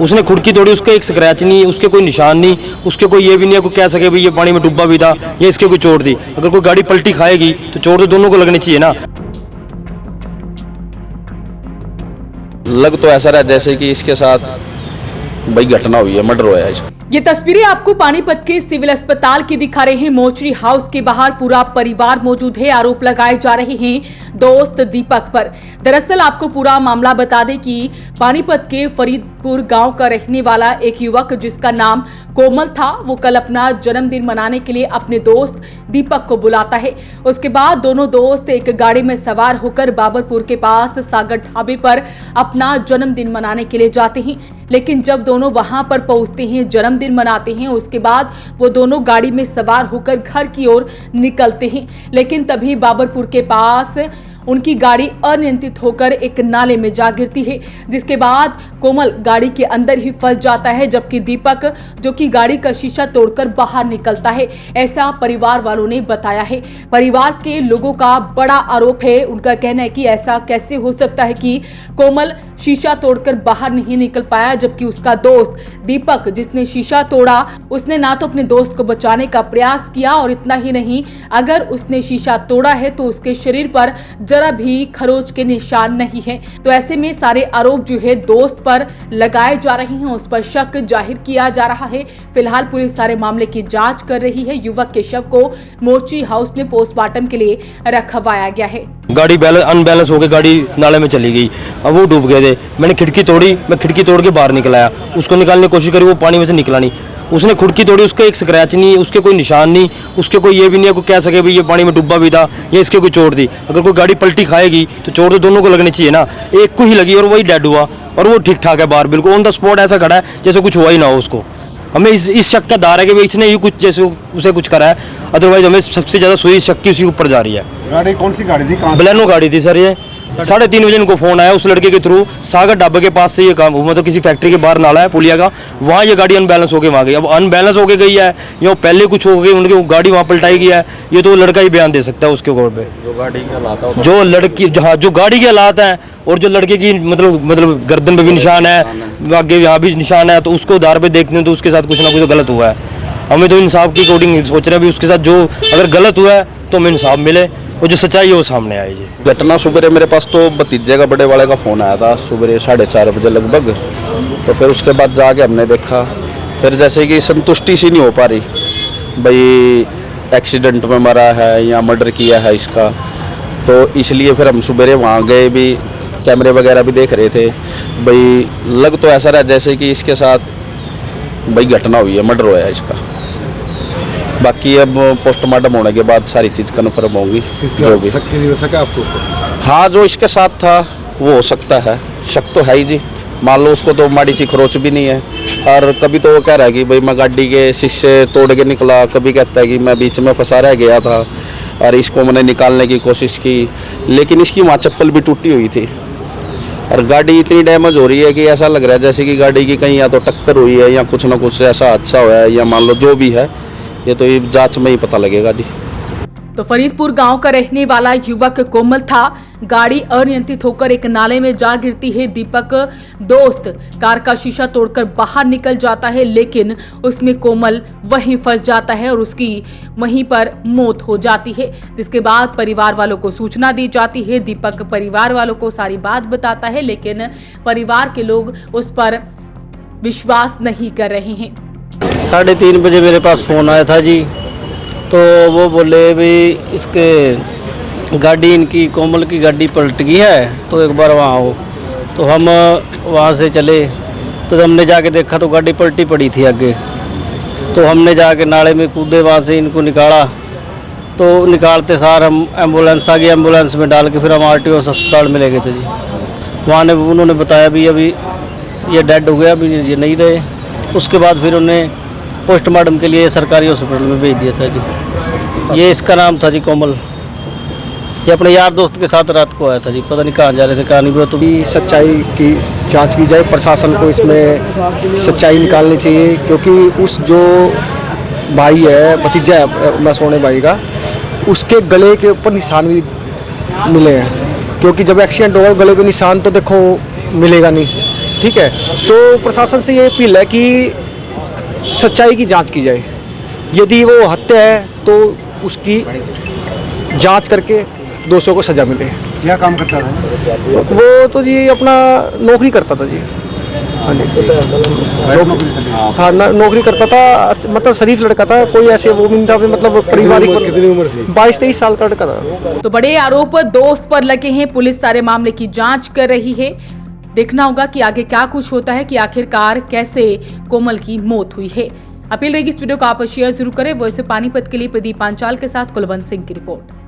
उसने खुड़की तोड़ी, उसका एक स्क्रैच नहीं, उसके कोई निशान नहीं, उसके कोई ये भी नहीं है कोई कह सके भाई ये पानी में डूबा भी था या इसके कोई चोट थी। अगर कोई गाड़ी पलटी खाएगी तो चोट तो दोनों को लगनी चाहिए ना। लग तो ऐसा रहा जैसे कि इसके साथ भाई घटना हुई है, मर्डर हुआ है इसका। ये तस्वीरें आपको पानीपत के सिविल अस्पताल की दिखा रहे हैं। मोर्चरी हाउस के बाहर पूरा परिवार मौजूद है। आरोप लगाए जा रहे हैं दोस्त दीपक पर। दरअसल आपको पूरा मामला बता दें कि पानीपत के फरीदपुर गांव का रहने वाला एक युवक जिसका नाम कोमल था, वो कल अपना जन्मदिन मनाने के लिए अपने दोस्त दीपक को बुलाता है। उसके बाद दोनों दोस्त एक गाड़ी में सवार होकर बाबरपुर के पास सागर ढाबे पर अपना जन्मदिन मनाने के लिए जाते हैं। लेकिन जब दोनों वहां पर पहुंचते हैं, जन्मदिन मनाते हैं, उसके बाद वो दोनों गाड़ी में सवार होकर घर की ओर निकलते हैं। लेकिन तभी बाबरपुर के पास उनकी गाड़ी अनियंत्रित होकर एक नाले में जा गिरती है, जिसके बाद कोमल गाड़ी के अंदर ही फंस जाता है, जबकि दीपक जो कि गाड़ी का शीशा तोड़कर बाहर निकलता है। ऐसा परिवार वालों ने बताया है। परिवार के लोगों का बड़ा आरोप है। उनका कहना है कि ऐसा कैसे हो सकता है कि कोमल शीशा तोड़कर बाहर नहीं निकल पाया, जबकि उसका दोस्त दीपक जिसने शीशा तोड़ा, उसने ना तो अपने दोस्त को बचाने का प्रयास किया और इतना ही नहीं, अगर उसने शीशा तोड़ा है तो उसके शरीर पर जरा भी खरोच के निशान नहीं है। तो ऐसे में सारे आरोप जो है दोस्त पर लगाए जा रहे हैं, उस पर शक जाहिर किया जा रहा है। फिलहाल पुलिस सारे मामले की जांच कर रही है। युवक के शव को मोर्चरी हाउस में पोस्टमार्टम के लिए रखवाया गया है। गाड़ी अनबैलेंस होकर गाड़ी नाले में चली गई। अब वो डूब गए थे। मैंने खिड़की तोड़ी, मैं खिड़की तोड़ के बाहर निकल आया, उसको निकालने की कोशिश करी, वो पानी में से निकला नहीं। उसने खिड़की तोड़ी, उसका एक स्क्रैच नहीं, उसके कोई निशान नहीं, उसके कोई ये भी नहीं है कोई कह सके भाई ये पानी में डूबा भी था या इसके कोई चोट थी। अगर कोई गाड़ी पलटी खाएगी तो चोट तो दोनों को लगनी चाहिए ना। एक को ही लगी और वही डेड हुआ और वो ठीक ठाक है बाहर, बिल्कुल ऑन द स्पॉट ऐसा खड़ा है जैसे कुछ हुआ ही ना हो उसको। हमें इस शक का दार है कि भाई इसने ही कुछ जैसे उसे कुछ करा है, अदरवाइज हमें सबसे ज़्यादा सुई शक की उसी के ऊपर जा रही है। गाड़ी कौन सी गाड़ी थी? बलेनो गाड़ी थी सर। ये 3:30 बजे इनको फोन आया उस लड़के के थ्रू, सागर ढाबे के पास से ये काम, मतलब किसी फैक्ट्री के बाहर नाला है पुलिया का, वहाँ ये गाड़ी अनबैलेंस होकर वहाँ गई। अब अनबैलेंस होकर गई है या पहले कुछ हो गई, उनकी गाड़ी वहाँ पलटाई गई है, ये तो लड़का ही बयान दे सकता है उसके ऊपर पे। जो गाड़ी के हालात है, जो लड़की जो गाड़ी के हालात हैं और जो लड़के की मतलब गर्दन पे भी निशान है, आगे यहाँ भी निशान है, तो उसको आधार पे देखते हैं तो उसके साथ कुछ ना कुछ तो गलत हुआ है। हमें तो इंसाफ की अकॉर्डिंग सोच रहे हैं भी उसके साथ जो अगर गलत हुआ है तो हमें इंसाफ मिले और जो सच्चाई है वो सामने आए। जी घटना सुबह मेरे पास तो भतीजे का बड़े वाले का फ़ोन आया था सुबह 4:30 बजे लगभग। तो फिर उसके बाद जाके हमने देखा, फिर जैसे कि संतुष्टि सी नहीं हो पा रही भाई एक्सीडेंट में मरा है या मर्डर किया है इसका। तो इसलिए फिर हम सुबह वहाँ गए, भी कैमरे वगैरह भी देख रहे थे। भाई लग तो ऐसा रहा जैसे कि इसके साथ भाई घटना हुई है, मर्डर हुआ है इसका। बाकी अब पोस्टमार्टम होने के बाद सारी चीज़ कन्फर्म होगी। जो भी आपको? हाँ, जो इसके साथ था वो हो सकता है, शक तो है ही जी। मान लो उसको तो माड़ी सी खरोच भी नहीं है। और कभी तो वो कह रहा है कि भाई मैं गाड़ी के शीशे तोड़ के निकला, कभी कहता है कि मैं बीच में फंसा रह गया था और इसको मैंने निकालने की कोशिश की, लेकिन इसकी वहाँ चप्पल भी टूटी हुई थी और गाड़ी इतनी डैमेज हो रही है कि ऐसा लग रहा है जैसे कि गाड़ी की कहीं या तो टक्कर हुई है या कुछ ना कुछ ऐसा हादसा हुआ है, या मान लो जो भी है ये तो जांच में ही पता लगेगा जी। तो फरीदपुर गांव का रहने वाला युवक कोमल था। गाड़ी अनियंत्रित होकर एक नाले में जा गिरती है। दीपक दोस्त कार का शीशा तोड़कर बाहर निकल जाता है, लेकिन उसमें कोमल वहीं फंस जाता है और उसकी वहीं पर मौत हो जाती है, जिसके बाद परिवार वालों को सूचना दी जाती है। दीपक परिवार वालों को सारी बात बताता है, लेकिन परिवार के लोग उस पर विश्वास नहीं कर रहे हैं। 3:30 बजे मेरे पास फ़ोन आया था जी। तो वो बोले भी इसके गाड़ी, इनकी कोमल की गाड़ी पलट गई है, तो एक बार वहाँ आओ। तो हम वहाँ से चले, तो हमने जाके देखा तो गाड़ी पलटी पड़ी थी आगे। तो हमने जाके नाले में कूदे, वहाँ से इनको निकाला। तो निकालते सार हम एम्बुलेंस आ गई, एम्बुलेंस में डाल के फिर हम RTO अस्पताल में ले गए थे जी। वहाँ ने उन्होंने बताया भी अभी ये डेड हो गया, अभी ये नहीं रहे। उसके बाद फिर उन्हें पोस्टमार्टम के लिए सरकारी हॉस्पिटल में भेज दिया था जी। ये इसका नाम था जी कोमल। ये अपने यार दोस्त के साथ रात को आया था जी, पता नहीं कहाँ जा रहे थे कहाँ नहीं। तो सच्चाई की जांच की जाए, प्रशासन को इसमें सच्चाई निकालनी चाहिए, क्योंकि उस जो भाई है, भतीजा है मैं सोने भाई का, उसके गले के ऊपर निशान भी मिले हैं। क्योंकि जब एक्सीडेंट होगा गले पे निशान तो देखो मिलेगा नहीं, ठीक है, तो प्रशासन से ये अपील है कि सच्चाई की जांच की जाए। यदि वो हत्या है तो उसकी जांच करके दोषियों को सजा मिले। क्या काम करता था? वो तो जी अपना नौकरी करता था जी। हाँ जी, हाँ नौकरी करता था, मतलब शरीफ लड़का था, कोई ऐसे वो नहीं था, मतलब पारिवारिक। कितनी उम्र थी? 22-23 साल का लड़का था। तो बड़े आरोप दोस्त पर लगे हैं। पुलिस सारे मामले की जांच कर रही है। देखना होगा कि आगे क्या कुछ होता है, कि आखिरकार कैसे कोमल की मौत हुई है। अपील रहेगी इस वीडियो को आप शेयर जरूर करें। वॉइस ऑफ पानीपत के लिए प्रदीप पांचाल के साथ कुलवंत सिंह की रिपोर्ट।